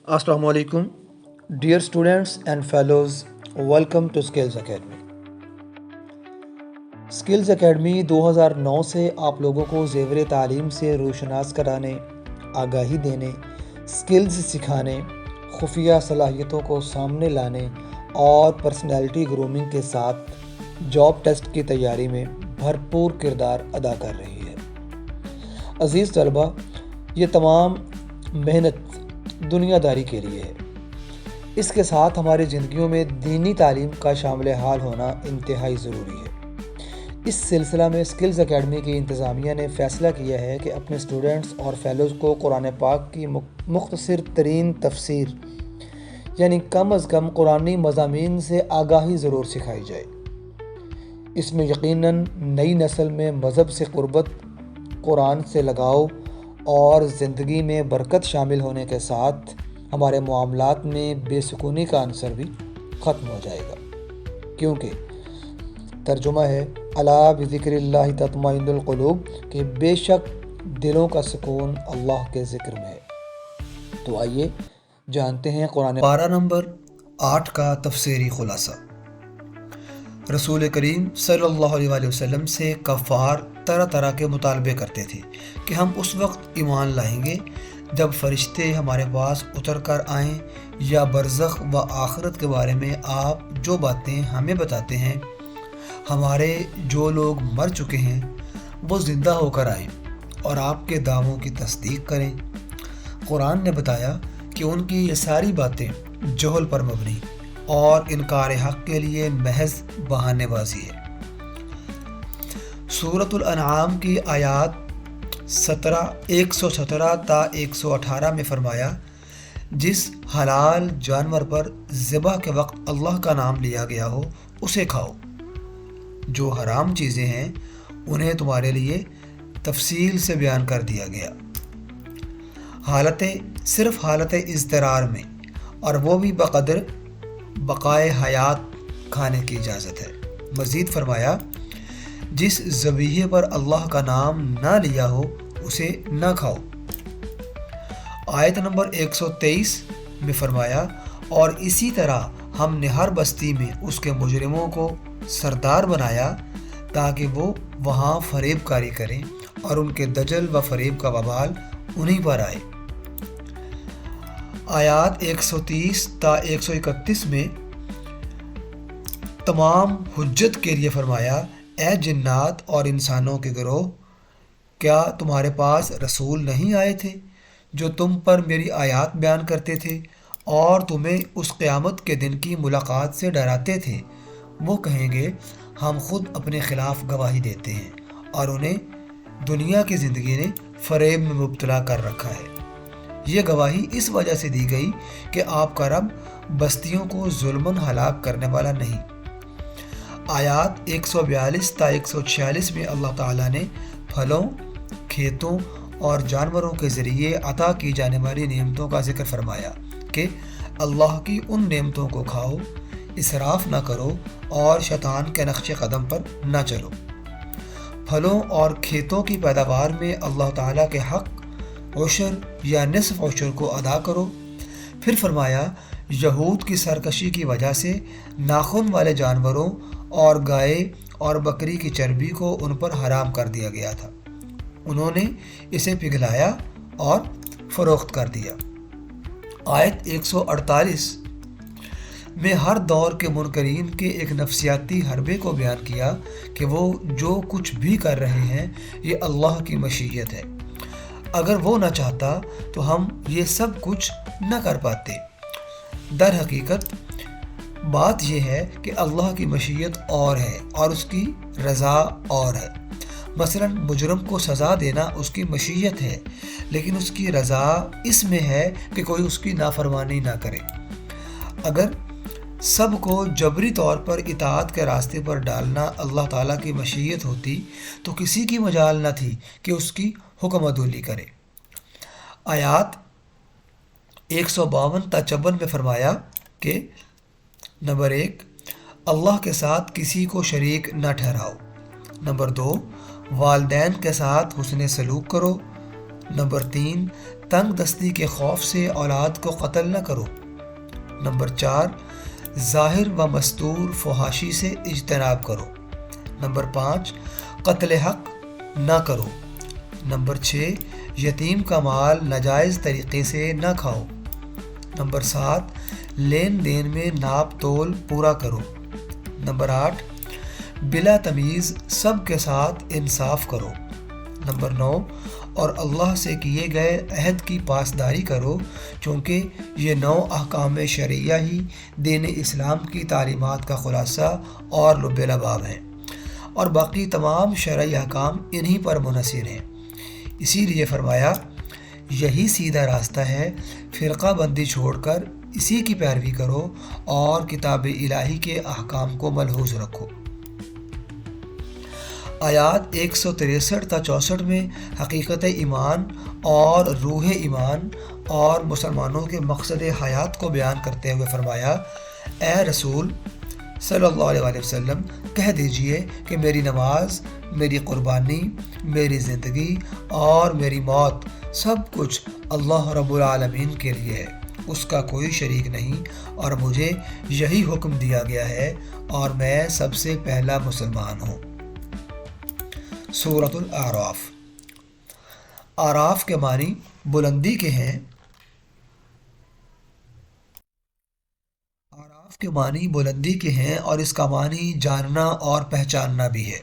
Assalamu alaikum. Dear students and fellows, welcome to Skills Academy. Skills Academy 2009 سے آپ لوگوں کو زیور تعلیم سے روشناس کرانے، آگاہی دینے، سکلز سکھانے، خفیہ صلاحیتوں کو سامنے لانے اور پرسنالٹی گرومنگ کے ساتھ جاب ٹیسٹ کی تیاری میں بھرپور کردار ادا کر رہی ہے۔ عزیز طلبہ، یہ تمام محنت دنیا داری کے لیے ہے۔ اس کے ساتھ ہماری زندگیوں میں دینی تعلیم کا شامل حال ہونا انتہائی ضروری ہے۔ اس سلسلہ میں سکلز اکیڈمی کی انتظامیہ نے فیصلہ کیا ہے کہ اپنے اسٹوڈنٹس اور فیلوز کو قرآن پاک کی مختصر ترین تفسیر یعنی کم از کم قرآنی مضامین سے آگاہی ضرور سکھائی جائے۔ اس میں یقیناً نئی نسل میں مذہب سے قربت، قرآن سے لگاؤ اور زندگی میں برکت شامل ہونے کے ساتھ ہمارے معاملات میں بے سکونی کا عنصر بھی ختم ہو جائے گا، کیونکہ ترجمہ ہے الا بذکر اللہ تطمئن القلوب کہ بے شک دلوں کا سکون اللہ کے ذکر میں ہے۔ تو آئیے جانتے ہیں قرآن پارہ نمبر 8 کا تفسیری خلاصہ۔ رسول کریم صلی اللہ علیہ وسلم سے کفار طرح طرح کے مطالبے کرتے تھے کہ ہم اس وقت ایمان لائیں گے جب فرشتے ہمارے پاس اتر کر آئیں، یا برزخ و آخرت کے بارے میں آپ جو باتیں ہمیں بتاتے ہیں، ہمارے جو لوگ مر چکے ہیں وہ زندہ ہو کر آئیں اور آپ کے دعووں کی تصدیق کریں۔ قرآن نے بتایا کہ ان کی یہ ساری باتیں جہل پر مبنی اور انکار حق کے لیے محض بہانے بازی ہے۔ سورۃ الانعام کی آیات 117 تا 118 میں فرمایا، جس حلال جانور پر ذبح کے وقت اللہ کا نام لیا گیا ہو اسے کھاؤ، جو حرام چیزیں ہیں انہیں تمہارے لیے تفصیل سے بیان کر دیا گیا، صرف حالت اضطرار میں، اور وہ بھی بقدر بقائے حیات کھانے کی اجازت ہے۔ مزید فرمایا، جس ذبیحے پر اللہ کا نام نہ لیا ہو اسے نہ کھاؤ۔ آیت نمبر 123 میں فرمایا، اور اسی طرح ہم نے ہر بستی میں اس کے مجرموں کو سردار بنایا تاکہ وہ وہاں فریب کاری کریں اور ان کے دجل و فریب کا وبال انہی پر آئے۔ آیات 130 تا 131 میں تمام حجت کے لیے فرمایا، اے جنات اور انسانوں کے گروہ، کیا تمہارے پاس رسول نہیں آئے تھے جو تم پر میری آیات بیان کرتے تھے اور تمہیں اس قیامت کے دن کی ملاقات سے ڈراتے تھے؟ وہ کہیں گے، ہم خود اپنے خلاف گواہی دیتے ہیں اور انہیں دنیا کی زندگی نے فریب میں مبتلا کر رکھا ہے۔ یہ گواہی اس وجہ سے دی گئی کہ آپ کا رب بستیوں کو ظلماً ہلاک کرنے والا نہیں۔ آیات 142 تا 146 میں اللہ تعالیٰ نے پھلوں، کھیتوں اور جانوروں کے ذریعے عطا کی جانے والی نعمتوں کا ذکر فرمایا کہ اللہ کی ان نعمتوں کو کھاؤ، اسراف نہ کرو اور شیطان کے نقش قدم پر نہ چلو۔ پھلوں اور کھیتوں کی پیداوار میں اللہ تعالیٰ کے حق عشر یا نصف عشر کو ادا کرو۔ پھر فرمایا، یہود کی سرکشی کی وجہ سے ناخن والے جانوروں اور گائے اور بکری کی چربی کو ان پر حرام کر دیا گیا تھا، انہوں نے اسے پگھلایا اور فروخت کر دیا۔ آیت 148 میں ہر دور کے منکرین کے ایک نفسیاتی حربے کو بیان کیا کہ وہ جو کچھ بھی کر رہے ہیں یہ اللہ کی مشیت ہے، اگر وہ نہ چاہتا تو ہم یہ سب کچھ نہ کر پاتے۔ در حقیقت بات یہ ہے کہ اللہ کی مشیت اور ہے اور اس کی رضا اور ہے۔ مثلا مجرم کو سزا دینا اس کی مشیت ہے، لیکن اس کی رضا اس میں ہے کہ کوئی اس کی نافرمانی نہ کرے۔ اگر سب کو جبری طور پر اطاعت کے راستے پر ڈالنا اللہ تعالیٰ کی مشیت ہوتی تو کسی کی مجال نہ تھی کہ اس کی حکم عدولی کرے۔ آیات 152 تا 54 میں فرمایا کہ نمبر 1، اللہ کے ساتھ کسی کو شریک نہ ٹھہراؤ۔ نمبر 2، والدین کے ساتھ حسن سلوک کرو۔ نمبر 3، تنگ دستی کے خوف سے اولاد کو قتل نہ کرو۔ نمبر 4، ظاہر و مستور فحاشی سے اجتناب کرو۔ نمبر 5، قتل حق نہ کرو۔ نمبر 6، یتیم کا مال ناجائز طریقے سے نہ کھاؤ۔ نمبر 7، لین دین میں ناپ تول پورا کرو۔ نمبر 8، بلا تمیز سب کے ساتھ انصاف کرو۔ نمبر 9، اور اللہ سے کیے گئے عہد کی پاسداری کرو، چونکہ یہ 9 احکام شرعیہ ہی دین اسلام کی تعلیمات کا خلاصہ اور لب لباب ہیں، اور باقی تمام شرعی احکام انہی پر منحصر ہیں۔ اسی لیے فرمایا یہی سیدھا راستہ ہے، فرقہ بندی چھوڑ کر اسی کی پیروی کرو اور کتاب الہی کے احکام کو ملحوظ رکھو۔ آیات 163 تا 64 میں حقیقت ایمان اور روح ایمان اور مسلمانوں کے مقصد حیات کو بیان کرتے ہوئے فرمایا، اے رسول صلی اللہ علیہ وسلم کہہ دیجئے کہ میری نماز، میری قربانی، میری زندگی اور میری موت سب کچھ اللہ رب العالمین کے لیے ہے، اس کا کوئی شریک نہیں، اور مجھے یہی حکم دیا گیا ہے اور میں سب سے پہلا مسلمان ہوں۔ سورۃ الاعراف۔ اعراف کے معنی بلندی کے ہیں۔ اعراف کے معنی بلندی کے ہیں اور اس کا معنی جاننا اور پہچاننا بھی ہے۔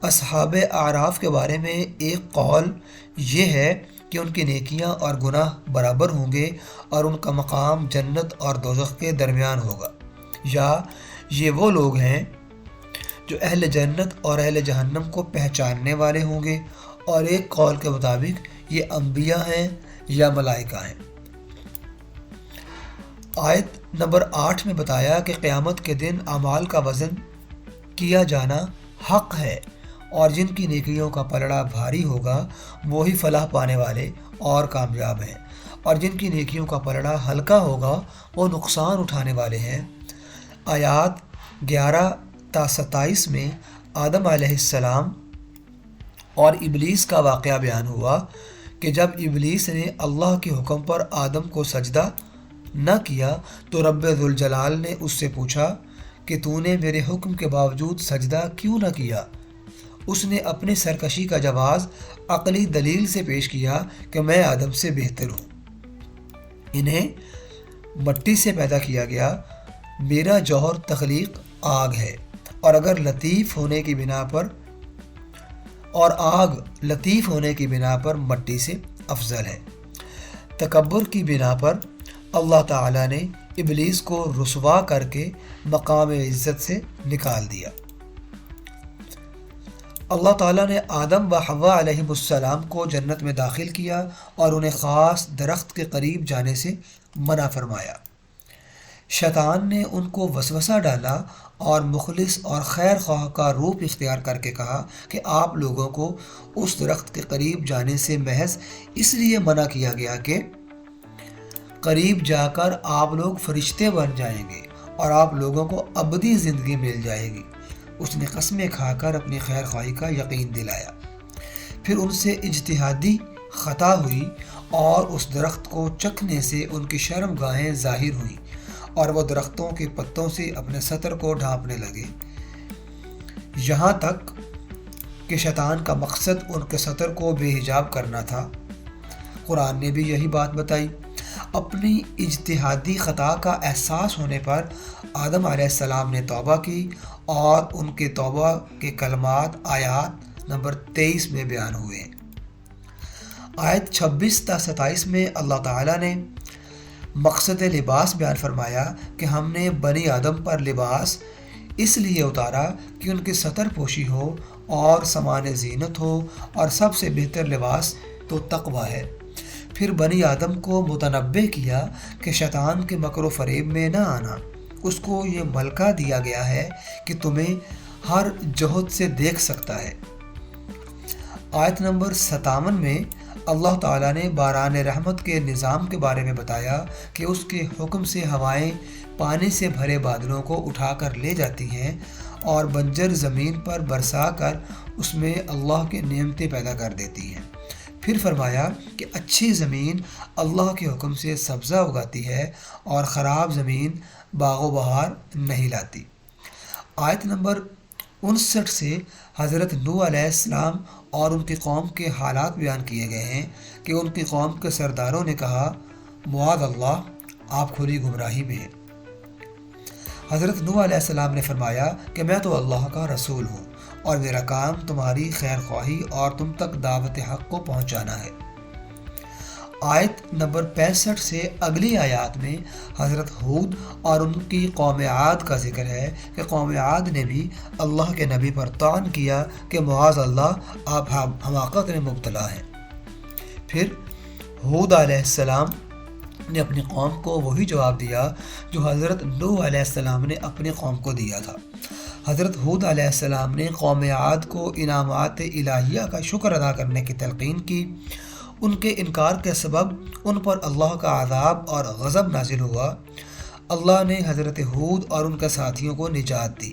اصحاب اعراف کے بارے میں ایک قول یہ ہے کہ ان کی نیکیاں اور گناہ برابر ہوں گے اور ان کا مقام جنت اور دوزخ کے درمیان ہوگا، یا یہ وہ لوگ ہیں جو اہل جنت اور اہل جہنم کو پہچاننے والے ہوں گے، اور ایک قول کے مطابق یہ انبیاء ہیں یا ملائکہ ہیں۔ آیت نمبر 8 میں بتایا کہ قیامت کے دن اعمال کا وزن کیا جانا حق ہے، اور جن کی نیکیوں کا پلڑا بھاری ہوگا وہی فلاح پانے والے اور کامیاب ہیں، اور جن کی نیکیوں کا پلڑا ہلکا ہوگا وہ نقصان اٹھانے والے ہیں۔ آیات 11 تا 27 میں آدم علیہ السلام اور ابلیس کا واقعہ بیان ہوا کہ جب ابلیس نے اللہ کے حکم پر آدم کو سجدہ نہ کیا تو رب ذوالجلال نے اس سے پوچھا کہ تو نے میرے حکم کے باوجود سجدہ کیوں نہ کیا؟ اس نے اپنی سرکشی کا جواز عقلی دلیل سے پیش کیا کہ میں آدم سے بہتر ہوں، انہیں مٹی سے پیدا کیا گیا، میرا جوہر تخلیق آگ ہے، اور اگر لطیف ہونے کی بنا پر اور آگ لطیف ہونے کی بنا پر مٹی سے افضل ہے۔ تکبر کی بنا پر اللہ تعالیٰ نے ابلیس کو رسوا کر کے مقام عزت سے نکال دیا۔ اللہ تعالیٰ نے آدم و حوا علیہ السلام کو جنت میں داخل کیا اور انہیں خاص درخت کے قریب جانے سے منع فرمایا۔ شیطان نے ان کو وسوسہ ڈالا اور مخلص اور خیر خواہ کا روپ اختیار کر کے کہا کہ آپ لوگوں کو اس درخت کے قریب جانے سے محض اس لیے منع کیا گیا کہ قریب جا کر آپ لوگ فرشتے بن جائیں گے اور آپ لوگوں کو ابدی زندگی مل جائے گی۔ اس نے قسمیں کھا کر اپنی خیر خواہی کا یقین دلایا۔ پھر ان سے اجتہادی خطا ہوئی اور اس درخت کو چکھنے سے ان کی شرم گاہیں ظاہر ہوئیں اور وہ درختوں کے پتوں سے اپنے سطر کو ڈھانپنے لگے، یہاں تک کہ شیطان کا مقصد ان کے سطر کو بے حجاب کرنا تھا۔ قرآن نے بھی یہی بات بتائی۔ اپنی اجتہادی خطا کا احساس ہونے پر آدم علیہ السلام نے توبہ کی اور ان کے توبہ کے کلمات آیات نمبر 23 میں بیان ہوئے ہیں۔ آیت 26 تا 27 میں اللہ تعالیٰ نے مقصد لباس بیان فرمایا کہ ہم نے بنی آدم پر لباس اس لیے اتارا کہ ان کی ستر پوشی ہو اور سامان زینت ہو، اور سب سے بہتر لباس تو تقوی ہے۔ پھر بنی آدم کو متنبہ کیا کہ شیطان کے مکر و فریب میں نہ آنا، اس کو یہ ملکہ دیا گیا ہے کہ تمہیں ہر جہت سے دیکھ سکتا ہے۔ آیت نمبر 57 میں اللہ تعالیٰ نے باران رحمت کے نظام کے بارے میں بتایا کہ اس کے حکم سے ہوائیں پانی سے بھرے بادلوں کو اٹھا کر لے جاتی ہیں اور بنجر زمین پر برسا کر اس میں اللہ کی نعمتیں پیدا کر دیتی ہیں۔ پھر فرمایا کہ اچھی زمین اللہ کے حکم سے سبزہ اگاتی ہے اور خراب زمین باغ و بہار نہیں لاتی۔ آیت نمبر 59 سے حضرت نوح علیہ السلام اور ان کی قوم کے حالات بیان کیے گئے ہیں کہ ان کی قوم کے سرداروں نے کہا معاذ اللہ، آپ کھلی گمراہی میں ہیں۔ حضرت نوح علیہ السلام نے فرمایا کہ میں تو اللہ کا رسول ہوں اور میرا کام تمہاری خیر خواہی اور تم تک دعوت حق کو پہنچانا ہے۔ آیت نمبر 65 سے اگلی آیات میں حضرت ہود اور ان کی قوم عاد کا ذکر ہے کہ قوم عاد نے بھی اللہ کے نبی پر طعن کیا کہ معاذ اللہ، آپ حماقت میں مبتلا ہیں۔ پھر ہود علیہ السلام نے اپنی قوم کو وہی جواب دیا جو حضرت نوح علیہ السلام نے اپنی قوم کو دیا تھا۔ حضرت ہود علیہ السلام نے قوم عاد کو انعامات الہیہ کا شکر ادا کرنے کی تلقین کی۔ ان کے انکار کے سبب ان پر اللہ کا عذاب اور غضب نازل ہوا۔ اللہ نے حضرت ہود اور ان کے ساتھیوں کو نجات دی۔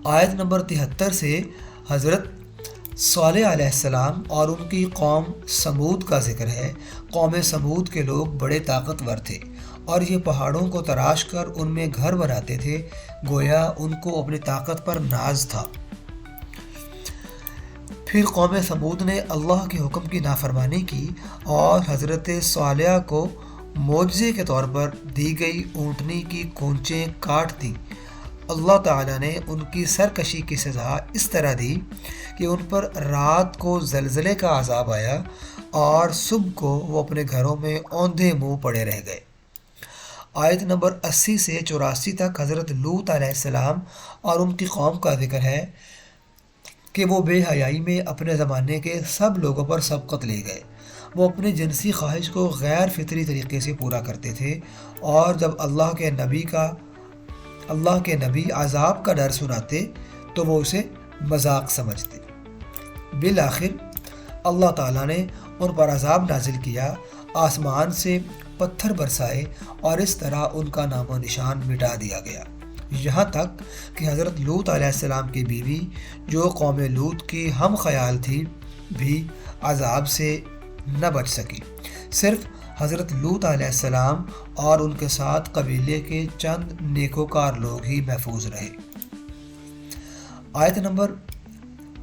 آیت نمبر 73 سے حضرت صالح علیہ السلام اور ان کی قوم سمود کا ذکر ہے۔ قوم سمود کے لوگ بڑے طاقتور تھے اور یہ پہاڑوں کو تراش کر ان میں گھر بناتے تھے، گویا ان کو اپنی طاقت پر ناز تھا۔ پھر قوم سمود نے اللہ کے حکم کی نافرمانی کی اور حضرت صالح کو معجزے کے طور پر دی گئی اونٹنی کی کونچیں کاٹ دیں۔ اللہ تعالیٰ نے ان کی سرکشی کی سزا اس طرح دی کہ ان پر رات کو زلزلے کا عذاب آیا اور صبح کو وہ اپنے گھروں میں اوندھے منہ پڑے رہ گئے۔ آیت نمبر 80 سے 84 تک حضرت لوط علیہ السلام اور ان کی قوم کا ذکر ہے کہ وہ بے حیائی میں اپنے زمانے کے سب لوگوں پر سبقت لے گئے۔ وہ اپنی جنسی خواہش کو غیر فطری طریقے سے پورا کرتے تھے اور جب اللہ کے نبی عذاب کا ڈر سناتے تو وہ اسے مذاق سمجھتے۔ بالآخر اللہ تعالیٰ نے ان پر عذاب نازل کیا، آسمان سے پتھر برسائے اور اس طرح ان کا نام و نشان مٹا دیا گیا، یہاں تک کہ حضرت لوط علیہ السلام کی بیوی جو قوم لوط کی ہم خیال تھی بھی عذاب سے نہ بچ سکی۔ صرف حضرت لوط علیہ السلام اور ان کے ساتھ قبیلے کے چند نیکوکار لوگ ہی محفوظ رہے۔ آیت نمبر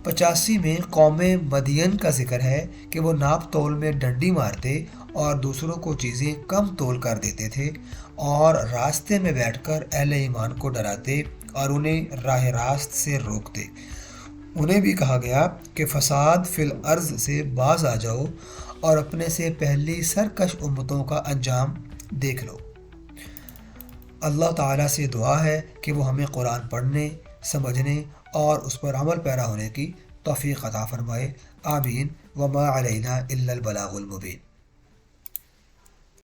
85 میں قوم مدین کا ذکر ہے کہ وہ ناپ تول میں ڈنڈی مارتے اور دوسروں کو چیزیں کم تول کر دیتے تھے اور راستے میں بیٹھ کر اہل ایمان کو ڈراتے اور انہیں راہ راست سے روکتے۔ انہیں بھی کہا گیا کہ فساد فی الارض سے باز آ جاؤ اور اپنے سے پہلی سرکش امتوں کا انجام دیکھ لو۔ اللہ تعالیٰ سے دعا ہے کہ وہ ہمیں قرآن پڑھنے، سمجھنے اور اس پر عمل پیرا ہونے کی توفیق عطا فرمائے۔ آمین۔ وما علینا الا البلاغ المبین۔